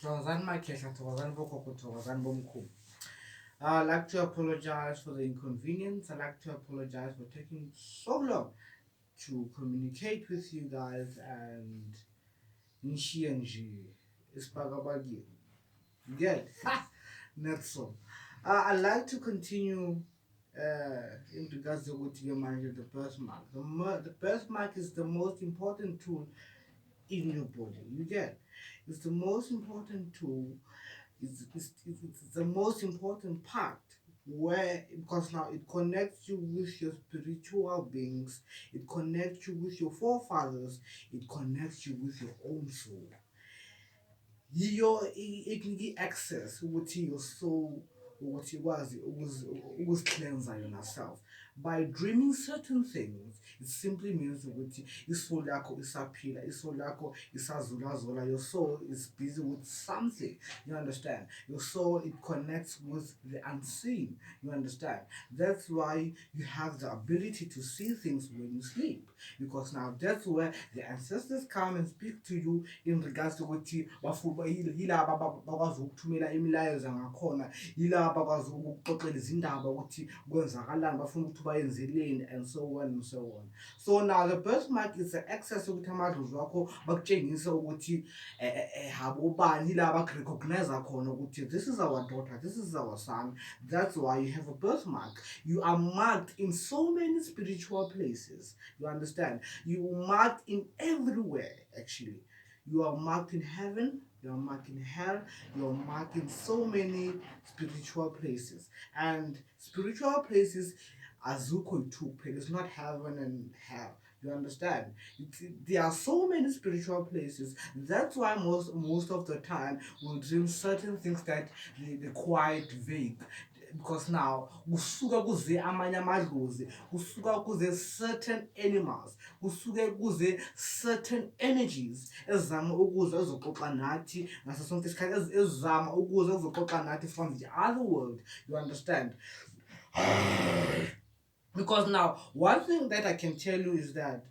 I'd like to apologize for the inconvenience. I'd like to apologize for taking so long to communicate with you guys and Nishianji Ispagabagi. You get it? Not so. I'd like to continue in regards to what you manage the birthmark. The birthmark is the most important tool in your body. You get? It's the most important tool. It's the most important part where, because now it connects you with your spiritual beings, it connects you with your forefathers, it connects you with your own soul. Ikunike access ukuthi your soul ukuthi ikwazi ukuzicleansa yourself by dreaming certain things. It simply means ukuthi isoul yakho isaphila, isoul yakho isazulazula. Your soul is busy with something. You understand? Your soul, it connects with the unseen. You understand? That's why you have the ability to see things when you sleep, because now that's where the ancestors come and speak to you in regards to ukuthi yilaba bakwazi ukuthumela imilayezo ngakhona, yilaba bakwazi ukuxoxela izindaba ukuthi kwenzakalani, bafuna ukuthi bayenzeleni, and so on and so on. So now the birthmark is the access ukuthi amadlozi wakho bakutshengise ukuthi habobani yilaba bakurecognize khona ukuthi this is our daughter, this is our son. That's why you have a birthmark. You are marked in so many spiritual places. You understand? You are marked in everywhere, actually. You are marked in heaven, you are marked in hell, you are marked in so many spiritual places. And spiritual places, azuko too, it's not heaven and hell. You understand? There are so many spiritual places. That's why most of the time we'll dream certain things that they're quite vague, because now kusuka kuze amanye amadlozi, kusuka kuze certain animals, kusuke kuze certain energies ezama ukuze ezoxoxa nathi ngaso sonke isikhathi, ezama ukuze ezoxoxa nathi from the other world. You understand? Because now one thing that I can tell you is that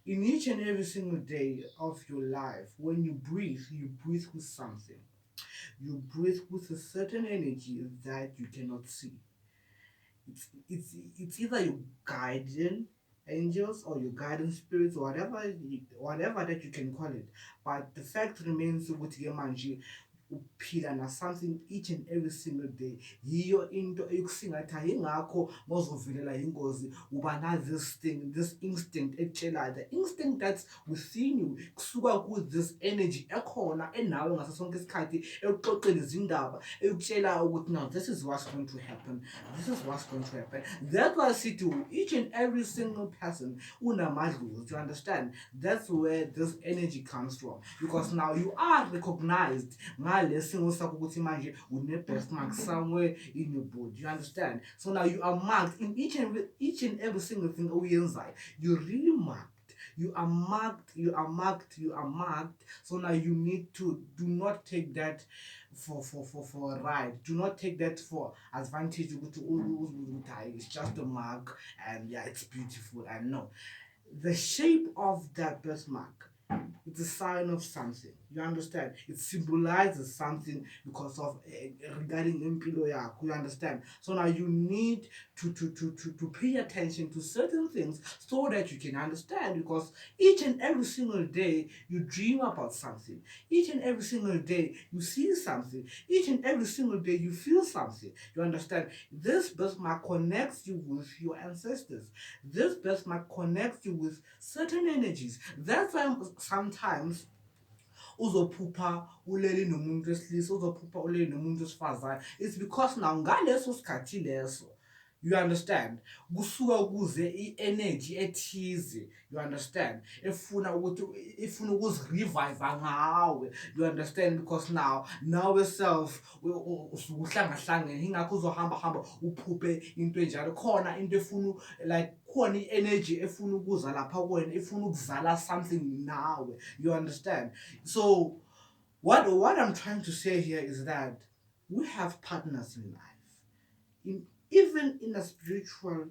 in each and every single day of your life, when you breathe with something. You breathe with a certain energy that you cannot see. It's either your guardian angels or your guidance spirits, or whatever that you can call it. But the fact remains ukuthi ke manje uphila na something each and every single day. Yiyo into ekusingatha yingakho mozovelela ingozi uba na this thing, this instinct etshela, the instinct that's within you kusuka ku this energy ekhona enawe ngaso sonke isikhathi ekuxoxela izindaba ekutshela ukuthi now this is what's going to happen, this is what's going to happen. That's why I to each and every single person unamadlozi. You understand? That's where this energy comes from, because now you are recognized lesson ukuthi manje une-birthmark somewhere in your body. You understand? So now you are marked in each and every single thing oyenzayo. You're really marked. You are marked, you are marked, you are marked. So now you need to do not take that for a ride. Do not take that for advantage. It's just a mark and yeah, it's beautiful. And no, the shape of that birthmark, it's a sign of something. You understand? It symbolizes something because of regarding impilo yakho. You understand? So now you need to pay attention to certain things so that you can understand, because each and every single day you dream about something. Each and every single day you see something. Each and every single day you feel something. You understand? This birthmark connects you with your ancestors. This birthmark connects you with certain energies. That's why sometimes uzophupha ulele nomuntu wesilisa, uzophupha ulele nomuntu wesifazane. It's because now ngaleso sikhathi leso, you understand, kusuka kuze i-energy ethize, you understand, efuna ukuzirevive ngawe. You understand? Because now self usuhlangahlangene, ingakho uzohamba uphuphe into enjalo. Khona into efuna like khona i-energy efuna ukuza lapha kuwena, efuna ukuzala something nawe. You understand? So what I'm trying to say here is that we have partners in life. Even in a spiritual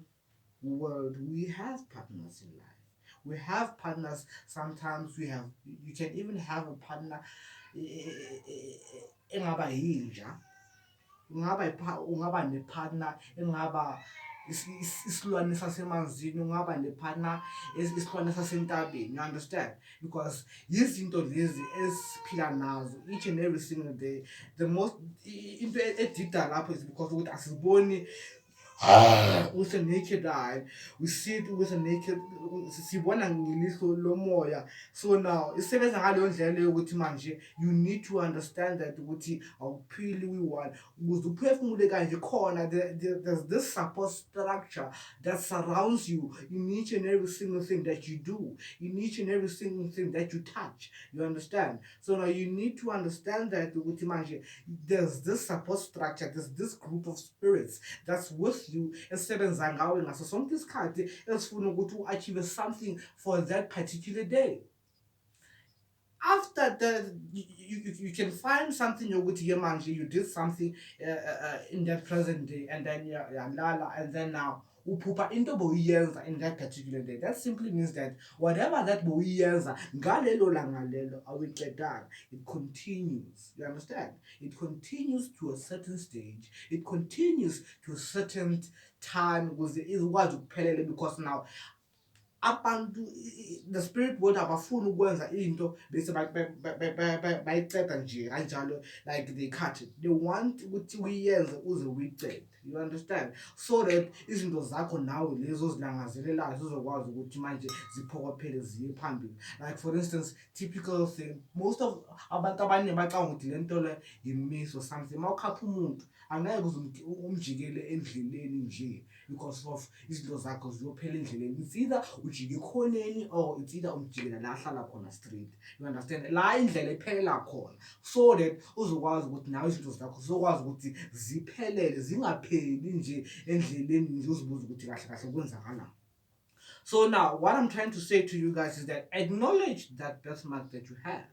world, we have partners in life. We have partners. Sometimes you can even have a partner engaba yinja, ungaba nepartner engaba isilwane sasemanzini, ungaba nepartner isilwane sasentabeni, you understand? Because yizinto lezi esiphila nazo each and every single day. The most into edida lapho is because ukuthi asiboni with a naked eye, we see it with a naked, sibona ngelihlo lomoya. So now isebenza ngaleyo ndlela leyo ukuthi manje you need to understand that ukuthi awuphili uyi-one ukuze uphefumule kanje khona. There's this support structure that surrounds you in each and every single thing that you do, in each and every single thing that you touch, you understand? So now you need to understand that ukuthi manje there's this support structure, there's this group of spirits that's with you esebenza ngawe ngaso sonke isikhathi esifuna ukuthi u-achieve something for that particular day. After that, you can find something yokuthi ke manje you did something in that present day, and then yalala, and then now uphupha into bowuyenza in that particular day. That simply means that whatever that bowuyenza ngalelo langa lelo awuyiqedanga, it continues, you understand? It continues to a certain stage, it continues to a certain time ukuze izokwazi ukuphelela, because now abantu the spirit world abafuni ukwenza into bese bayiceda nje kanjalo, like they cut it. They want ukuthi uyenze uze uyicede, you understand? So that izinto zakho nawe lezo zilangazelelayo zizokwazi ukuthi manje ziphokophele ziye phambili. Like for instance, typical thing, most of abantu abaningi bacanga ukuthi le nto le yimiss or something. Uma ukhapha umuntu angeke uze umjikele endleleni nje because of izinto zakho ziyophela endleleni. It's either ujike ekhoneni or it's either umjikela la ahlala khona straight, you understand? La indlela iphelela khona, so that uzokwazi ukuthi nawe izinto zakho zizokwazi ukuthi ziphelele, zingapheli nje endleleni nje uzibuza ukuthi kahle kahle kwenzakalani. So now what I'm trying to say to you guys is that acknowledge that birthmark that you have,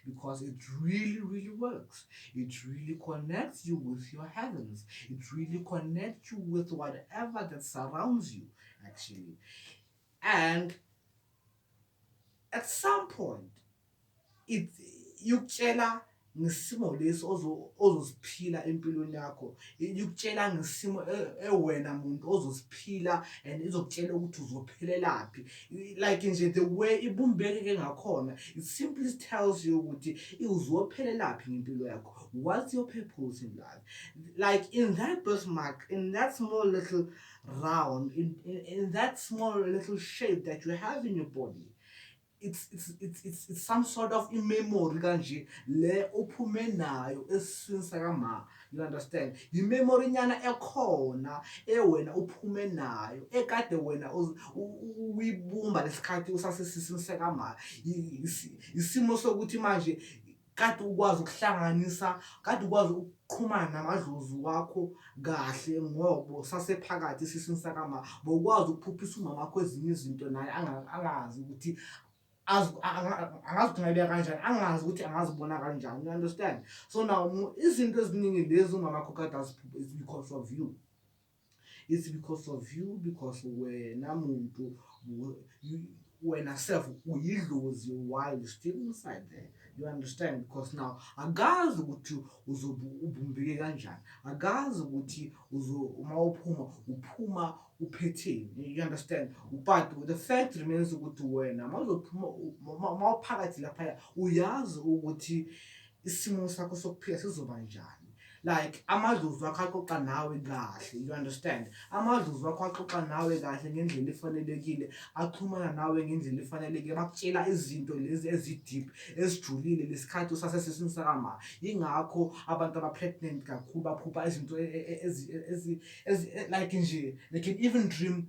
because it really, really works. It really connects you with your heavens. It really connects you with whatever that surrounds you, actually. And at some point, it yukutshela ngesimo lesi ozosiphila empilweni yakho, ikutshela ngesimo ewena muntu ozosiphila, and izokutshela ukuthi uzophelelaphi. Like nje the way ibumbeke ngakhona, it simply tells you ukuthi uzophelelaphi ngempilo yakho. What's your purpose in life? Like in that birthmark, in that small little round, in that small little shape that you have in your body, it's some sort of memory kanje le ophume nayo esiswini sakama, you understand? Imemory nyana ekhona ewena uphume nayo ekade wena uyibumba lesikhathi usasesiswini sakama. Isimo sokuthi manje kade ukwazi ukuhlanganisa, kade ukwazi ukuqhumana namadlozi wakho kahle ngoba sasephakathi esiswini sakama, bokwazi ukuphuphisa umama wakho ezinye izinto naye angazi ukuthi angazi ukuthi ngayibeka kanjani, angazi ukuthi angazibona kanjani, you understand? So now izinto eziningi lezi umama wakho kade aziphupha, it's because of you. It's because of you, because wena muntu wena self uyidlozi while still inside there, you understand? Because now akazi ukuthi ubumbeke kanjani, akazi ukuthi uma uphuma uphetheni, you understand? But the fact remains ukuthi wena uma uphakathi laphaya uyazi ukuthi isimo sakho sokuphila sizoba njani. Like amadlozi wakho axoxa nawe kahle, you understand? Amadlozi wakho axoxa nawe kahle ngendlela efanelekile, axhumana nawe ngendlela efanelekile, bakutshela izinto lezi ezi-deep ezijulile lesikhathi usasesiswini sakama. Yingakho abantu aba-pregnant kakhulu baphupha izinto like nje they can even dream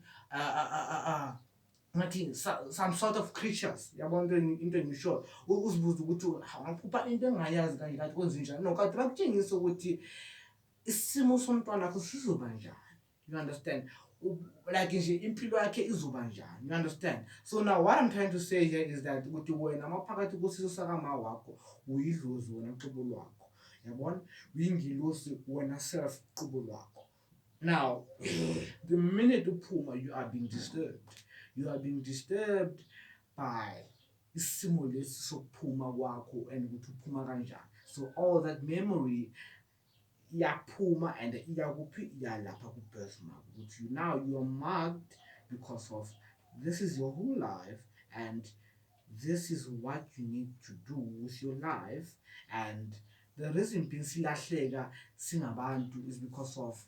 ngathi some sort of creatures, yabona into engisho, uzibuza ukuthi ngaphupha into engayazi kanje kanti kwenzenjani. No, kanti bakutshengisa ukuthi isimo somntwana wakho sizoba njani, you understand? Like nje impilo yakhe izoba njani, you understand? So now what I'm trying to say here is that ukuthi wena maphakathi kwesiso sakama wakho uyidlozi wena uqobo lwakho, yabona? Uyingilosi wena self uqobo lwakho. Now the minute uphuma, you are being disturbed. You are being disturbed by isimo lesi sokuphuma kwakho and ukuthi uphuma kanjani. So all that memory iyaphuma and iyakuphi iyalapha ku-birth mark ukuthi now you are marked because of this is your whole life and this is what you need to do with your life. And the reason being silahleka singabantu is because of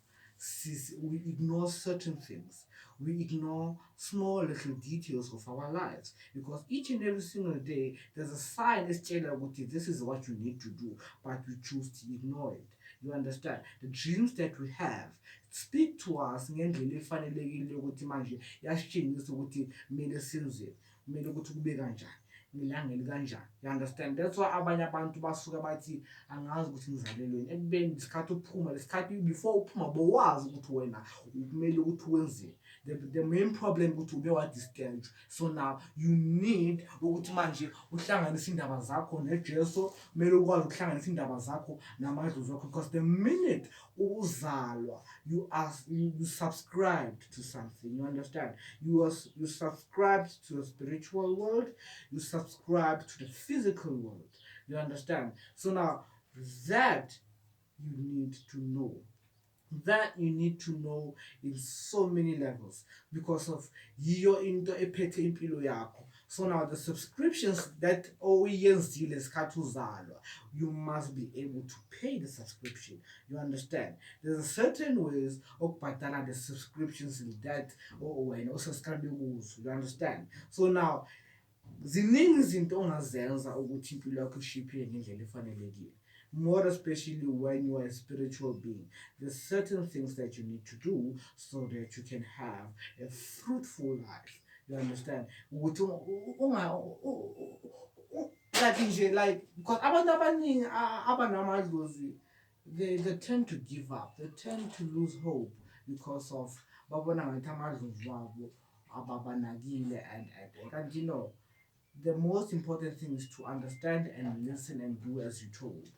we ignore certain things, we ignore small little details of our lives, because each and every single day there's a sign esitshela ukuthi this is what you need to do, but we choose to ignore it. You understand? The dreams that we have speak to us ngendlela efanelekile ukuthi manje yasitshengisa ukuthi kumele senzeni, kumele ukuthi kube kanjani, ngilangeli kanjani. You understand? That's why abanye abantu basuka bathi angazi ukuthi ngizalelweni, ekubeni isikhathi uphuma lesikhathi before uphuma bowazi ukuthi wena kumele ukuthi wenzeni. The main problem ukuthi ube wadiscourage. So now you need ukuthi manje uhlanganise indaba zakho nejesu, kumele ukwazi ukuhlanganisa indaba zakho namadlozi wakho, because the minute uzalwa you subscribed to something. You understand? You subscribed to the spiritual world, you subscribe to the physical world. You understand? So now that you need to know. That you need to know in so many levels because of yiyo into ephethe impilo yakho. So now the subscriptions that oyenzile isikhathi uzalwa, you must be able to pay the subscription. You understand? There's a certain ways okubhadala the subscriptions that wena usubscribe kuzo. You understand? So now ziningi izinto ongazenza ukuthi impilo yakho ishiphe ngendlela efanelekile. More especially when you are a spiritual being, there's certain things that you need to do so that you can have a fruitful life. You understand? Like because abantu abaningi abanamadlozi, they tend to give up, they tend to lose hope because of babona ngathi amadlozi wabo ababanakile. And you know, the most important thing is to understand and listen and do as you told.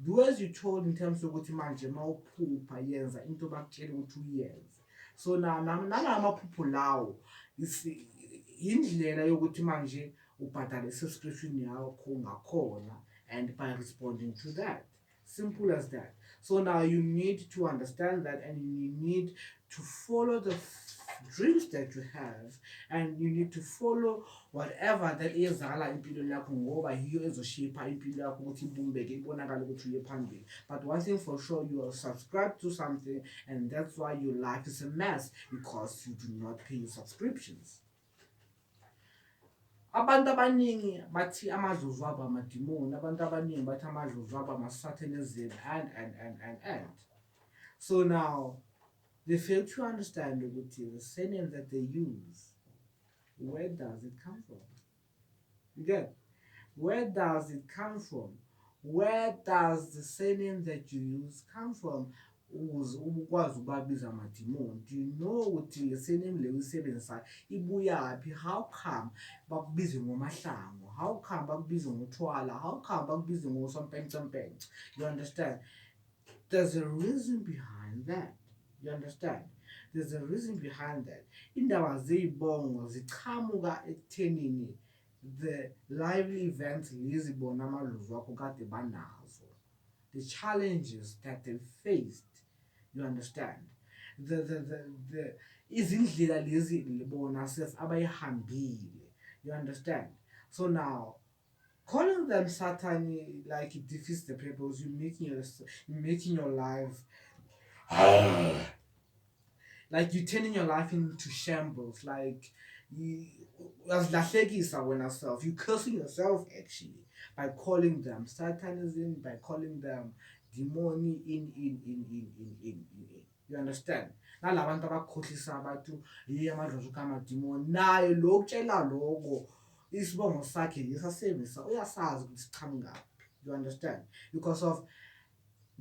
Do as you told in terms of ukuthi manje mawuphupha yenza into bakutshela ukuthi uyenze. So nalamaphupho lawo indlela yokuthi manje ubhadale subscription yakho ngakhona, and by responding to that. Simple as that. So now you need to understand that, and you need to follow the dreams that you have, and you need to follow whatever that ezala impilo yakho, ngoba yiyo ezoshape impilo yakho ukuthi ibumbeke ibonakale ukuthi uye phambili. But one thing for sure, you are subscribed to something, and that's why your life is a mess, because you do not pay your subscriptions. Abantu abaningi bathi amadlozi wabo amadimoni, abantu abaningi bathi amadlozi wabo ama-satanism and so now they fail to understand ukuthi the surname that they use, where does it come from? You get? Where does it come from? Where does the surname that you use come from? Ukwazi ukubabiza amadimoni. Do you know ukuthi le surname le uyisebenzisayo ibuyaphi? How come bakubize ngomahlango? How come bakubize ngothwala? How come bakubize ngosompencempence? You understand? There's a reason behind that. You understand? There's a reason behind that. Indaba zeyibongo zichamuka ekuthenini the lively events lezi bona amadlozi wakho kade banazo, the challenges that they faced. You understand? The izindlela lezi bona abayihambile. You understand? So now calling them Satan, like it defeats the purpose. You're making your life like you're turning your life into shambles. Like you yourself, you're cursing yourself actually by calling them Satanism, by calling them demoni in. You understand? Nalabantu abakhohlisa abantu amadlozi kamadimoni, naye lo kutshela lokho isibongo sakhe yesasebenzisa uyasazi ukuthi siqhamukaphi. You understand? Because of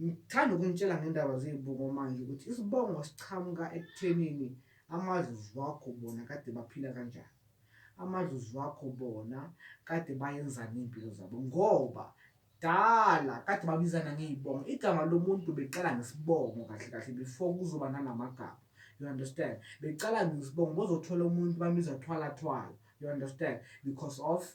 ngithanda ukunitshela ngendaba zey'bungo manje ukuthi isibongo sichamuka ekuthenini amadlozi wakho bona kade baphila kanjani, amadlozi wakho bona kade bayenzani iy'mpilo zabo, ngoba dala kade babizana ngey'bongo. Igama lomuntu beqala ngesibongo kahle kahle before kuzoba nanamagama. You understand? Beqala ngesibongo, bozothola umuntu bambiza thwala. You understand? Because of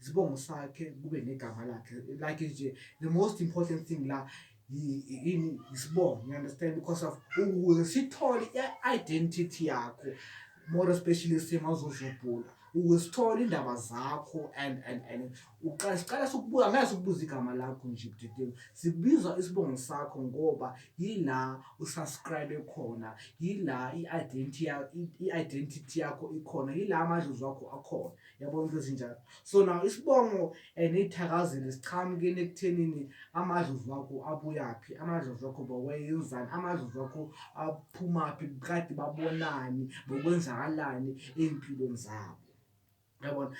isibongo sakhe kube negama lakhe, like nje the most important thing la isibongo, you understand, because of ukuze sithole i-identity yakho, more especially semazozobhula, ukuze sithole indaba zakho and siqala sikubuza, angeke sikubuza igama lakho nje budedengu, sibizwa isibongo sakho ngoba yila usubscribe khona, yila i-identity yakho ikhona, yila amadlozi wakho akhona, yabona into ezinjalo. So now isibongo ney'thakazelo siqhamukeni ekuthenini amadlozi wakho abuyaphi, amadlozi wakho bawayenzani, amadlozi wakho aphumaphi, kade babonani, bokwenzakalani ey'mpilweni zabo, yabona.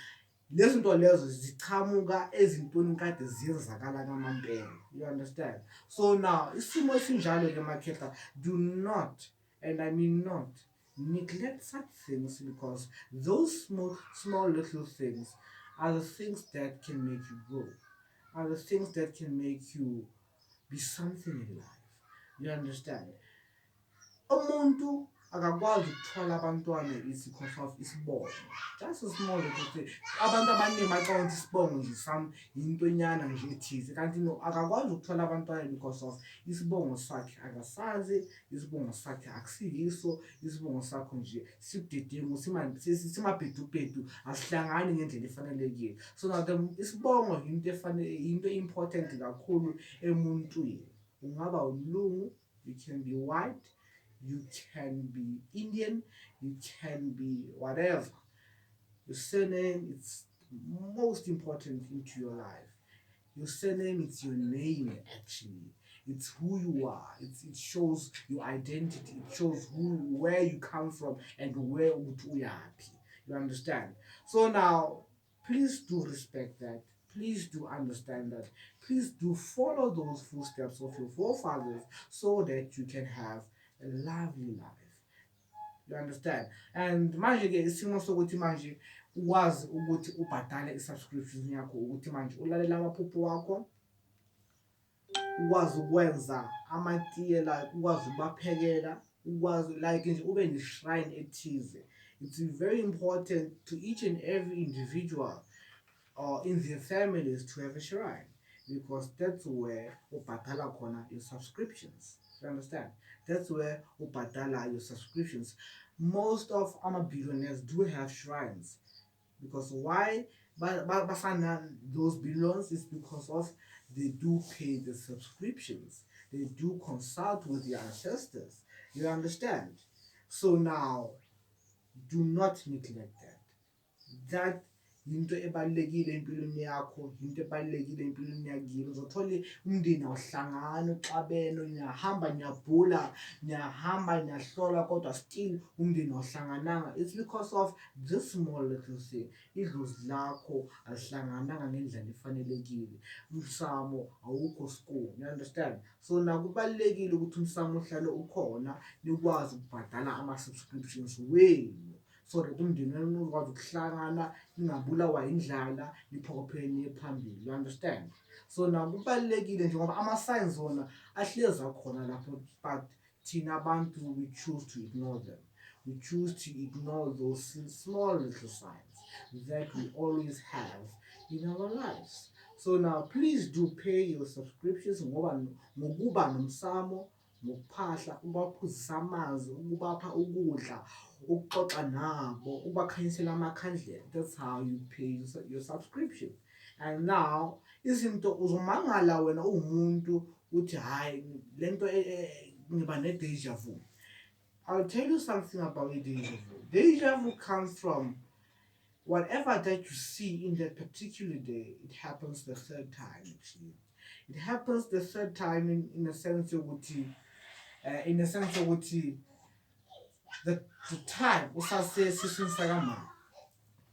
Lezi zinto lezo zichamuka ezintweni kade ziyenzakala ngamampela, you understand. So now isimo esinjalo-ke makhetha, do not, and I mean not, neglect such things, because those small little things are the things that can make you grow, are the things that can make you be something in life, you understand. Umuntu akakwazi ukuthola abantwana because of isibongo, just a small little thing. Abantu abaningi bacabanga isibongo nje yintonyana nje ethize, kanti no, akakwazi ukuthola abantwana because of isibongo sakhe akasazi, isibongo sakhe akusiyiso, isibongo sakho nje sibudedengu, simabhedubedu, asihlangani ngendlela efanelekile. So now isibongo yinto important kakhulu emuntwini. Ungaba umlungu, you can be white, you can be Indian, you can be whatever. Your surname is most important into your life. Your surname is your name, actually. It's who you are. It shows your identity. It shows where you come from and where you are. You understand? So now, please do respect that. Please do understand that. Please do follow those footsteps of your forefathers so that you can have a lovely life. You understand? And manje-ke isimo sokuthi manje ukwazi ukuthi ubhadale i-subscription yakho, ukuthi manje ulalela amaphupho wakho, ukwazi ukwenza amatiyela, ukwazi ukubaphekela, ukwazi like nje ube ne-shrine ethize. It's very important to each and every individual or in their families to have a shrine, because that's where ubhadala khona your subscriptions. You understand? That's where ubhadala your subscriptions. Most of our billionaires do have shrines, because why basana those billions is because of they do pay the subscriptions, they do consult with their ancestors, you understand. So now do not neglect that yinto ebalulekile empilweni yakho, yinto ebalulekile empilweni yakini. Uzothole umndeni awuhlangani, uxabene, niyahamba niyabhula, niyahamba niyahlola, kodwa still umndeni awuhlangananga. It's because of this small little thing. Idlozi lakho alihlangananga ngendlela efanelekile, umsamo awukho school, you understand. So nakubalulekile ukuthi umsamo uhlale ukhona, nikwazi ukubhadala ama-subscriptions wenu, so that umndeni wenu ukwazi ukuhlangana, ningabulawa indlala, niphokophele niye phambili, you understand. So now kubalulekile nje ngoba ama-signs wona ahlezi akhona lapho, but thina abantu we choose to ignore them. We choose to ignore those small little signs that we always have in our lives. So now please do pay your subscriptions ngokuba nomsamo, ngokuphahla, ubaphuzisa amanzi, ukubapha ukudla, ukuxoxa nabo, ubakhanyisela amakhandlela. That's how you pay your subscription. And now izinto uzomangala wena uwumuntu uthi hayi lento ngiba ne-deja vu. I'll tell you something about a deja vu. Deja vu comes from whatever that you see in that particular day. It happens the third time, actually. It happens the third time in a sense of the time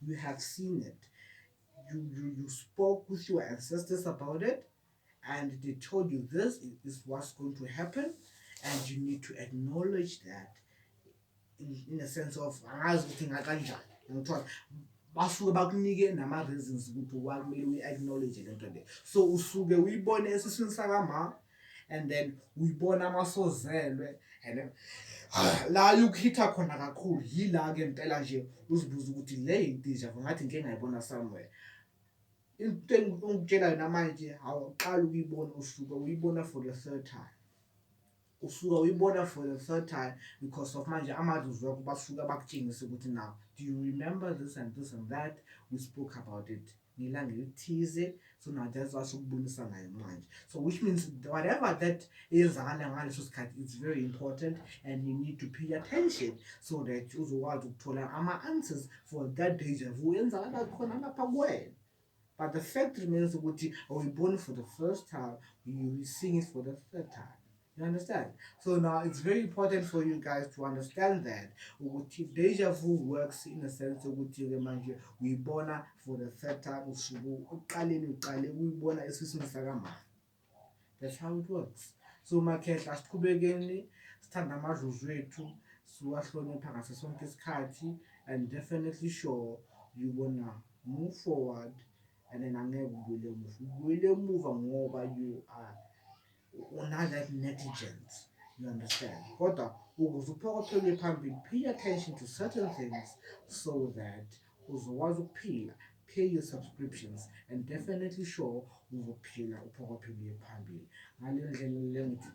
you have seen it. You spoke with your ancestors about it, and they told you this is what's going to happen, and you need to acknowledge that in a sense of basuke bakunike nama-reasons ukuthi wakumele uyi-acknowledge lento le. So usuke uyibone esiswini sakama, and then uyibona amasozelwe, and then la ukuhitha khona kakhulu yila-ke mpela nje uzibuza ukuthi le deja vu ngathi ngike ngayibona somewhere. into engikutshela yona manje awuqala ukuyibona usuke uyibona for the third time. Usuka uyibona for the third time because of manje amadlozi wakho basuke bakutshengise ukuthi now, do you remember this and this and that, we spoke about it ngelanga elithize, so now that's why sikubonisa ngayo manje. So which means whatever that eyenzakala ngaleso sikhathi, it's very important and you need to pay attention so that uzokwazi ukuthola ama-answers for that deja vu eyenzakala khona lapha kuwena. But the fact remains ukuthi awuyiboni for the first time, you seeing it for the third time. You understand? So now it's very important for you guys to understand that ukuthi deja vu works in a sense ukuthi manje uyibona for the third time, usuke uqaleni uqale uyibona esiswini sakamama. That's how it works. So makhehla asiqhubekeni sithanda amadlozi wethu, siwahlonipha ngaso sonke isikhathi, and definitely sure you wanna move forward, and then angeke ubuyele emuva ngoba you are not that negligent. You understand? Kodwa ukuze uphokophele phambili, pay attention to certain things so that uzokwazi ukuphila, pay your subscriptions, and definitely sure uzophila uphokophele phambili. Ngale ndlela le ngithi